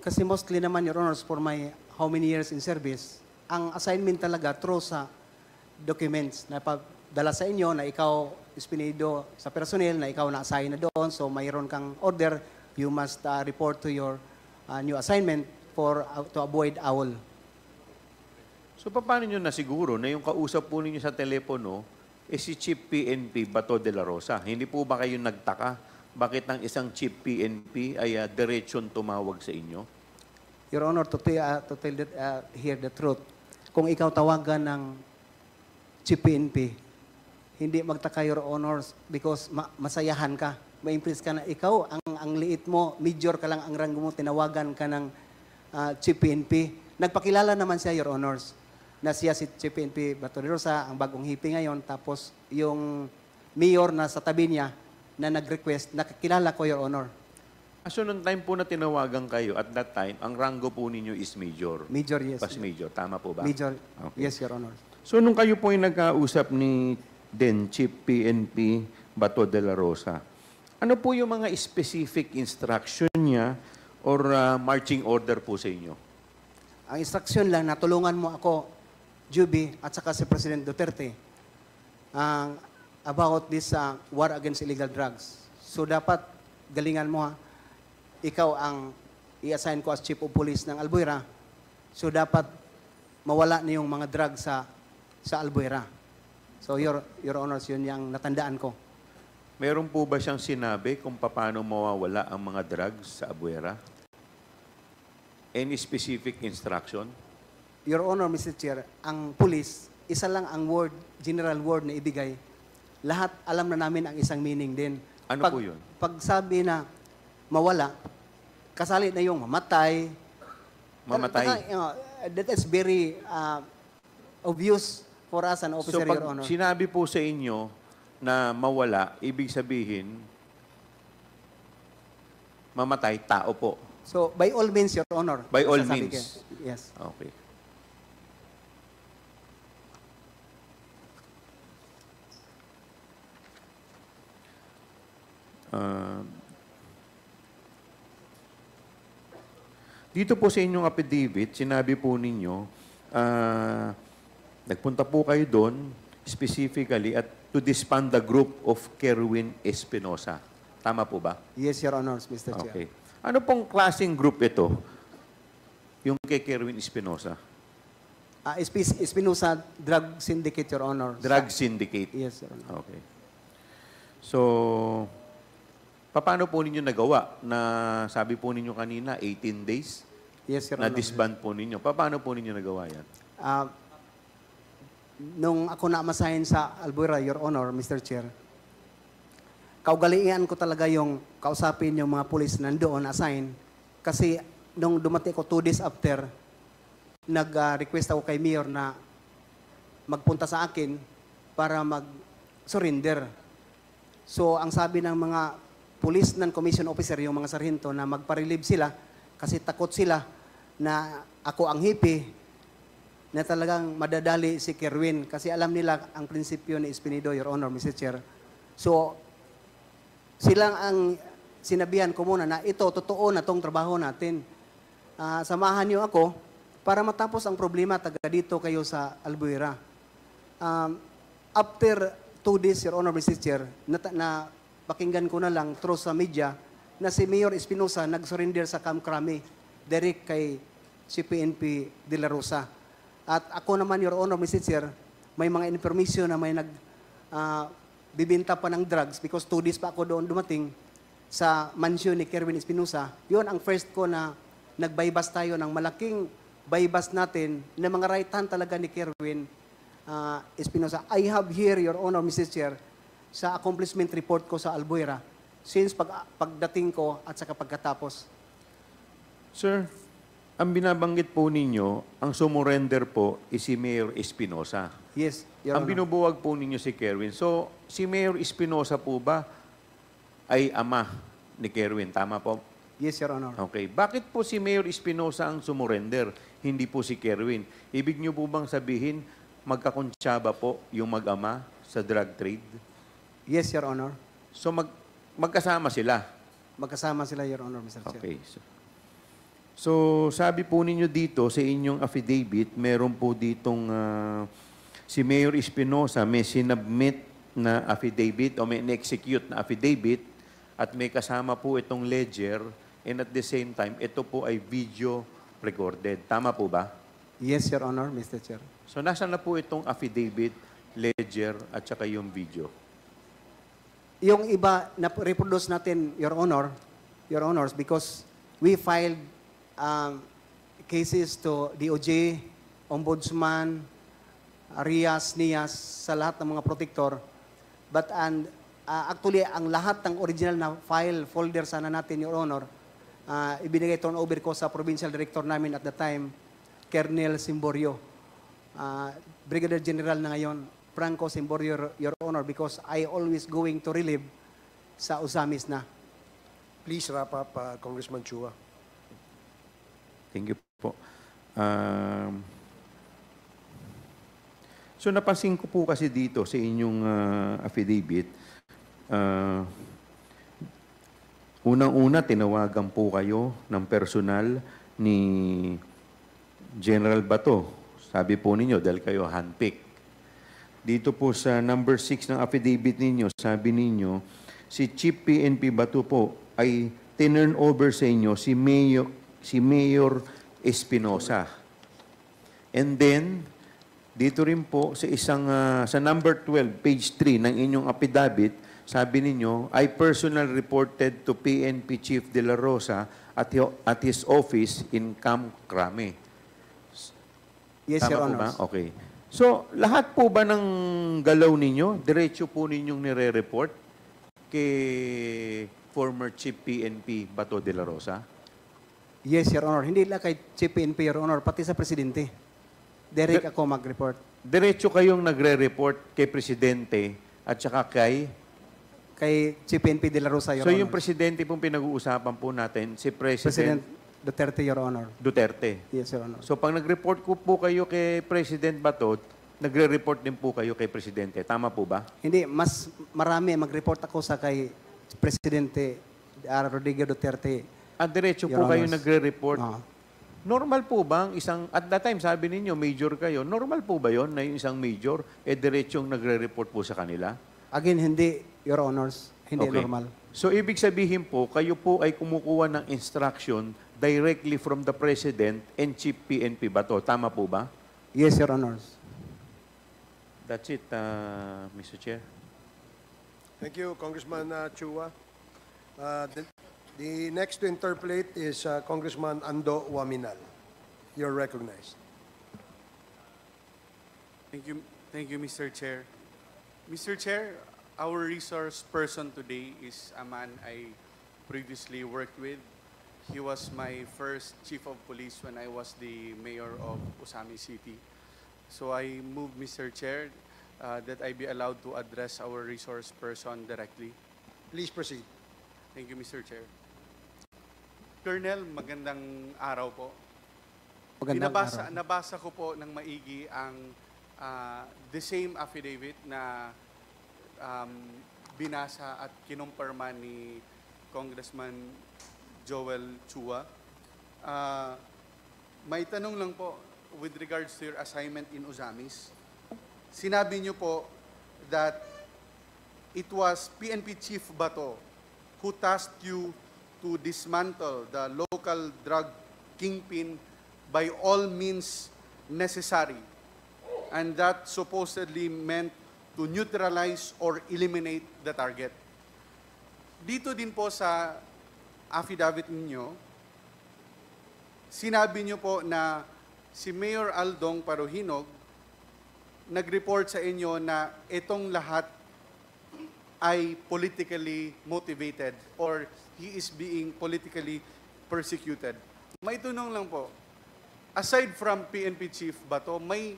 Kasi mostly naman, Your Honors, for my how many years in service, ang assignment talaga through sa documents na pagdala sa inyo na ikaw Espinido sa personnel na ikaw na-assign na doon. So mayroon kang order, you must report to your new assignment for to avoid owl.
So paano nyo nasiguro na yung kausap po ninyo sa telepono si Chief PNP Bato de la Rosa? Hindi po ba kayo nagtaka? Bakit ang isang Chief PNP ay diretsyon tumawag sa inyo?
Your Honor, to tell here the truth, kung ikaw tawagan ng Chief PNP, hindi magtaka, Your Honors, because masayahan ka. Ma-impress ka na ikaw, ang liit mo, major ka lang ang ranggo mo, tinawagan ka ng Chief PNP. Nagpakilala naman siya, Your Honors, na siya si Chief PNP Bato de Rosa, ang bagong hipi ngayon. Tapos yung mayor na sa tabi niya na nag-request, nakakilala ko, Your Honor.
So, nung time po na tinawagan kayo, at that time, ang rango po ninyo is major.
Major, yes.
Pas major, tama po ba?
Major,
Okay.
yes, Your Honor.
So, nung kayo po ay nagkausap ni Chief PNP Bato de la Rosa, ano po yung mga specific instruction niya or marching order po sa inyo?
Ang instruction lang, natulungan mo ako, Juby, at saka si President Duterte, about this war against illegal drugs. So, dapat galingan mo, ha? Ikaw ang i-assign ko as Chief of Police ng Albuera. So, dapat mawala na yung mga drugs sa Albuera. So, Your Honors, yun yung natandaan ko.
Meron po ba siyang sinabi kung paano mawawala ang mga drugs sa Albuera? Any specific instruction?
Your Honor, Mr. Chair, ang police, isa lang ang word, general word na ibigay. Lahat alam na namin ang isang meaning din.
Ano po yun?
Pag sabi na mawala, kasali na yung mamatay.
Mamatay?
That is very obvious for us, an officer,
So, pag
Your Honor.
sinabi po sa inyo na mawala, ibig sabihin, mamatay, tao po.
So, by all means, Your Honor.
By all
sasabi
means.
ko. Yes.
Okay. Dito po sa inyong affidavit, sinabi po ninyo, nagpunta po kayo doon specifically at to disband the group of Kerwin Espinosa. Tama po ba?
Yes, Your Honors, Mr. Chair.
Okay. Ano pong klaseng group ito? Yung kay Kerwin Espinosa?
Espinosa Drug Syndicate, Your Honor.
Drug Syndicate?
Yes, Your Honor.
Okay. So, paano po ninyo nagawa na sabi po ninyo kanina, 18 days?
Yes, Your
Na
Honor.
disband po ninyo. Paano po ninyo nagawa yan?
Nung ako na-amasahin sa Albuera, Your Honor, Mr. Chair, kaugalian ko talaga yung kausapin yung mga pulis nandoon, assign. Kasi nung dumating ko 2 days after, nag-request ako kay Mayor na magpunta sa akin para mag-surrender. So, ang sabi ng mga police non-commission officer, yung mga sarhento, na magpa-relieve sila kasi takot sila na ako ang hipi, na talagang madadali si Kerwin kasi alam nila ang prinsipyo ni Espinido, Your Honor, Mr. Chair. So, silang ang sinabihan ko muna na ito, totoo na tong trabaho natin. Samahan niyo ako para matapos ang problema taga dito kayo sa Albuera. After 2 days, Your Honor, Mr. Chair, na pakinggan ko na lang through sa media na si Mayor Espinosa nag-surrender sa Camp Crame direct kay CPNP de la Rosa. At ako naman, Your Honor, Mr. Chair, may mga information na may bibinta pa ng drugs because 2 days pa ako doon dumating sa mansion ni Kerwin Espinosa. Yun ang first ko na nag-bypass tayo ng malaking bypass natin na mga right hand talaga ni Kerwin Espinosa. I have here, Your Honor, Mr. Chair, sa accomplishment report ko sa Albuera since pagdating ko at saka pagkatapos.
Sir, ang binabanggit po ninyo, ang sumurrender po is si Mayor Espinosa.
Yes, Your
Ang
Honor.
binubuwag po ninyo si Kerwin. So, si Mayor Espinosa po ba ay ama ni Kerwin? Tama po?
Yes, Your Honor.
Okay. Bakit po si Mayor Espinosa ang sumurrender, hindi po si Kerwin? Ibig niyo po bang sabihin, magkakuntsaba po yung mag-ama sa drug trade?
Yes, Your Honor.
So, magkasama sila?
Magkasama sila, Your Honor, Mr. Chair.
Okay. So, sabi po ninyo dito sa inyong affidavit, meron po ditong si Mayor Espinosa may sinubmit na affidavit o may na-execute na affidavit at may kasama po itong ledger and at the same time, ito po ay video recorded. Tama po ba?
Yes, Your Honor, Mr. Chair.
So, nasaan na po itong affidavit, ledger at saka yung video?
Yung iba na reproduce natin, Your Honors, because we filed cases to DOJ, Ombudsman, RIAS, NIAS, sa lahat ng mga protector. But actually, ang lahat ng original na file, folder sana natin, Your Honor, ibinigay turnover ko sa provincial director namin at the time, Colonel Simborio. Brigadier General na ngayon, Franco Simborio, Your Honor, because I always going to relieve sa Ozamis na.
Please wrap up, Congressman Chua.
Thank you po. So napansin ko po kasi dito sa inyong affidavit, unang-una tinawagan po kayo ng personal ni General Bato. Sabi po ninyo dahil kayo handpick. Dito po sa number 6 ng affidavit ninyo, sabi ninyo, si Chief PNP Bato po ay tinurn over sa inyo si Mayor Espinosa. And then, dito rin po sa sa number 12, page 3 ng inyong affidavit, sabi ninyo, I personally reported to PNP Chief De La Rosa at his office in Camp Crame.
Yes,
Tama
Your
po
Honor.
ba? Okay. So, lahat po ba ng galaw ninyo, diretso po ninyong nire-report kay former Chief PNP Bato De La Rosa?
Yes, Your Honor. Hindi lang kay Chief PNP, Your Honor, pati sa Presidente. Direct ako mag-report.
Diretso kayong nagre-report kay Presidente at saka kay
Chief PNP De La Rosa, Your
So
Honor.
yung Presidente pong pinag-uusapan po natin, si
President
President
Duterte, Your Honor.
Duterte.
Yes, Your Honor.
So pag nag-report ko po kayo kay President Bato, nagre-report din po kayo kay Presidente. Tama po ba?
Hindi, mas marami mag-report ako sa kay Presidente Rodrigo Duterte.
At diretso
Your
po kayo
Honors.
nagre-report. Normal po ba ang isang, at that time sabi ninyo, major kayo, normal po ba yon na yung isang major, diretsong nagre-report po sa kanila?
Again, hindi, Your Honors. Hindi normal.
So, ibig sabihin po, kayo po ay kumukuha ng instruction directly from the President and Chief PNP Bato. Tama po ba?
Yes, Your Honors.
That's it, Mr. Chair.
Thank you, Congressman Chua. The next to interpolate is Congressman Ando Waminal. You're recognized.
Thank you, Mr. Chair. Mr. Chair, our resource person today is a man I previously worked with. He was my first chief of police when I was the mayor of Ozamis City. So I move, Mr. Chair, that I be allowed to address our resource person directly.
Please proceed.
Thank you, Mr. Chair. Colonel, magandang araw po.
Magandang araw.
Nabasa ko po ng maigi ang the same affidavit na binasa at kinumpirma ni Congressman Joel Chua. May tanong lang po with regards to your assignment in Ozamis. Sinabi niyo po that it was PNP Chief Bato who tasked you to dismantle the local drug kingpin by all means necessary. And that supposedly meant to neutralize or eliminate the target. Dito din po sa affidavit ninyo, sinabi niyo po na si Mayor Aldong Paruhinog nag-report sa inyo na itong lahat ay politically motivated or he is being politically persecuted. May tunong lang po, aside from PNP Chief Bato, may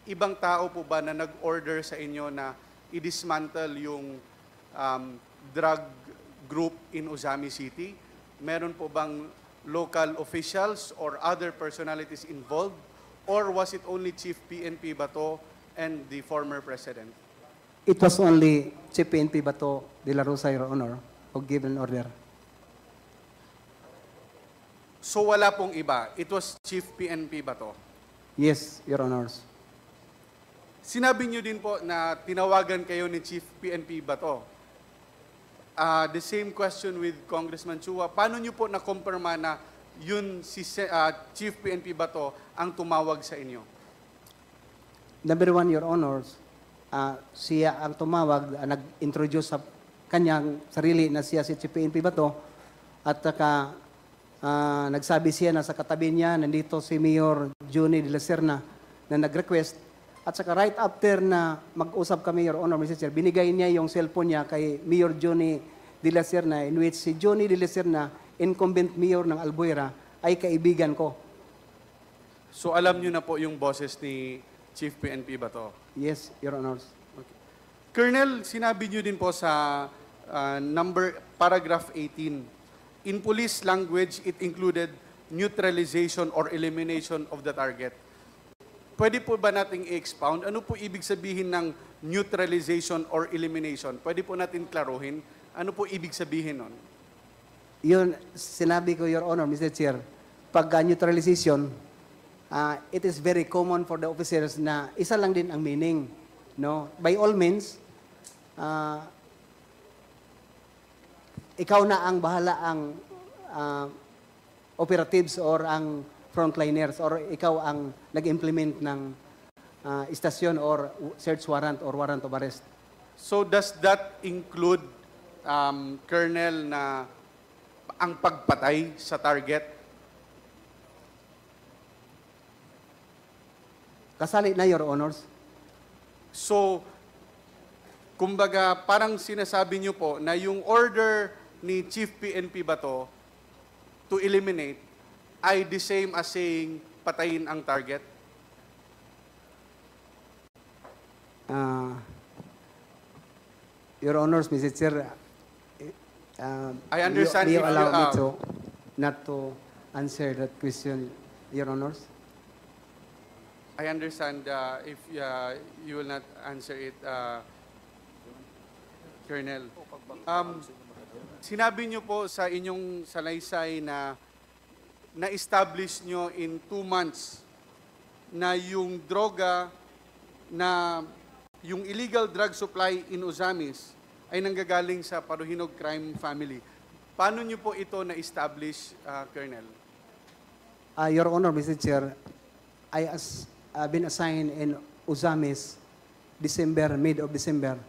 ibang tao po ba na nag-order sa inyo na i-dismantle yung drug group in Ozamis City? Meron po bang local officials or other personalities involved? Or was it only Chief PNP Bato and the former president?
It was only Chief PNP Bato De La Rosa, Your Honor, who gave an order.
So wala pong iba. It was Chief PNP Bato.
Yes, Your Honors.
Sinabi niyo din po na tinawagan kayo ni Chief PNP Bato. The same question with Congressman Chua. Paano niyo po na-confirma na yun si Chief PNP Bato ang tumawag sa inyo?
Number one, Your Honors, siya ang tumawag, nag-introduce sa kanyang sarili na siya si Chief PNP Bato at saka nagsabi siya na sa katabi niya, nandito si Mayor Johnny de la Serna na nag-request. At saka right after na mag-usap kami, Your Honor, Mr. Chair, binigay niya yung cellphone niya kay Mayor Johnny de la Serna in which si Johnny de la Serna incumbent mayor ng Albuera ay kaibigan ko.
So alam nyo na po yung boses ni Chief PNP Bato?
Yes, Your Honors.
Colonel, sinabi nyo din po sa paragraph 18, in police language, it included neutralization or elimination of the target. Pwede po ba nating i-expound? Ano po ibig sabihin ng neutralization or elimination? Pwede po natin klaruhin? Ano po ibig sabihin nun?
Yun, sinabi ko, Your Honor, Mr. Chair, pag neutralization, it is very common for the officers na isa lang din ang meaning. No? By all means, ikaw na ang bahala ang operatives or ang frontliners or ikaw ang nag-implement ng istasyon or search warrant or warrant of arrest.
So does that include, Colonel, na ang pagpatay sa target?
Kasali na, Your Honors.
So, kumbaga, parang sinasabi niyo po na yung order ni Chief PNP Bato to eliminate ay the same as saying patayin ang target?
Your Honors, Mr. Chair,
I understand
you
if
allow
you,
me to not to answer that question, Your Honors.
I understand if you will not answer it, Colonel. Sinabi niyo po sa inyong salaysay na na-establish nyo in 2 months na yung droga na yung illegal drug supply in Ozamis ay nanggagaling sa Paruhinog crime family. Paano nyo po ito na-establish, Colonel?
Your Honor, Mr. Chair, I've been assigned in Ozamis mid of December.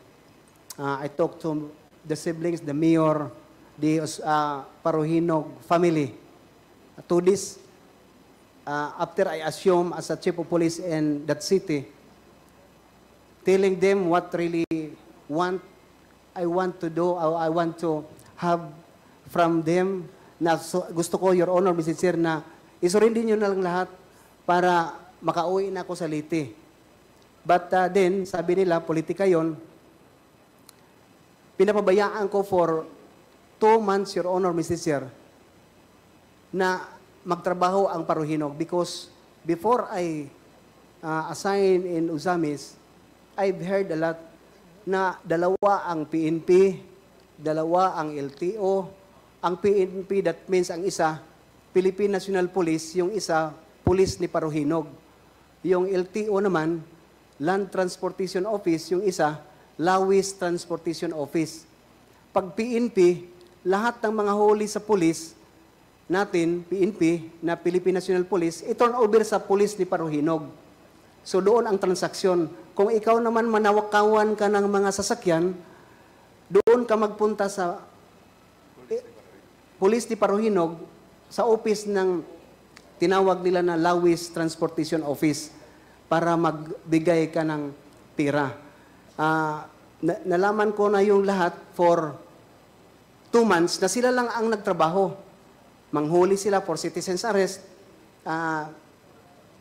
I talked to the siblings, the mayor, the Paruhinog family. To this, after I assume as a chief of police in that city, telling them what really I want to do, I want to have from them, na gusto ko, Your Honor, Mr. Chair, na isurindi nyo na lang lahat para makauwi na ako sa Leyte. But then, sabi nila, politika yon, pinapabayaan ko for 2 months, Your Honor, Mr. Chair, na magtrabaho ang Paruhinog because before I assign in Ozamis, I've heard a lot na dalawa ang PNP, dalawa ang LTO. Ang PNP, that means ang isa, Philippine National Police, yung isa, Police ni Paruhinog. Yung LTO naman, Land Transportation Office, yung isa, Lawis Transportation Office. Pag PNP, lahat ng mga huli sa police natin, PNP, na Philippine National Police, i-turn over sa police ni Paruhinog. So doon ang transaksyon. Kung ikaw naman manawakawan ka ng mga sasakyan, doon ka magpunta sa police ni Paruhinog sa office ng tinawag nila na Lawis Transportation Office para magbigay ka ng pera. Nalaman ko na yung lahat for 2 months na sila lang ang nagtrabaho. Manghuli sila for citizen's arrest.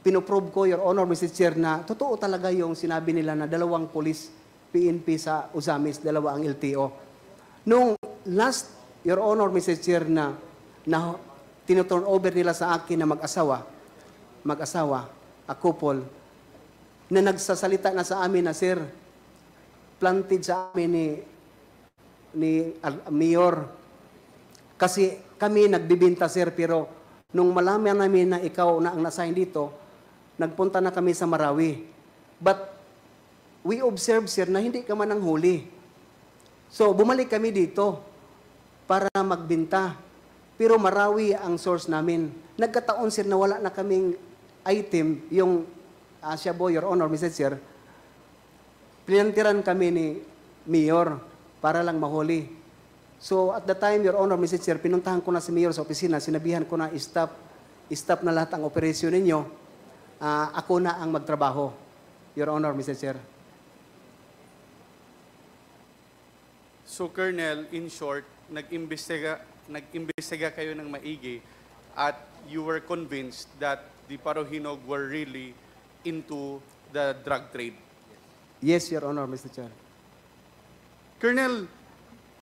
Pinoprove ko, Your Honor, Mr. Chair, na totoo talaga yung sinabi nila na 2 police PNP sa Ozamis, 2 ang LTO. Nung last, Your Honor, Mr. Chair, na tinuturn over nila sa akin na mag-asawa, a couple, na nagsasalita na sa amin na, Sir, planted sa amin ni Mayor. Kasi kami nagbibinta, Sir, pero nung malaman namin na ikaw na ang nasign dito, nagpunta na kami sa Marawi. But we observe, Sir, na hindi ka man ang huli. So, bumalik kami dito para magbinta. Pero Marawi ang source namin. Nagkataon, Sir, na wala na kaming item, yung Asia Boy, Your Honor, Mr. Chair, pinantiran kami ni Mayor para lang mahuli. So, at the time, Your Honor, Mr. Chair, pinuntahan ko na si Mayor sa opisina, sinabihan ko na stop na lahat ang operasyon ninyo. Ako na ang magtrabaho, Your Honor, Mr. Chair.
So, Colonel, in short, nag-imbestiga kayo ng maigi at you were convinced that the Parohinog were really into the drug trade.
Yes, Your Honor, Mr. Chair.
Colonel,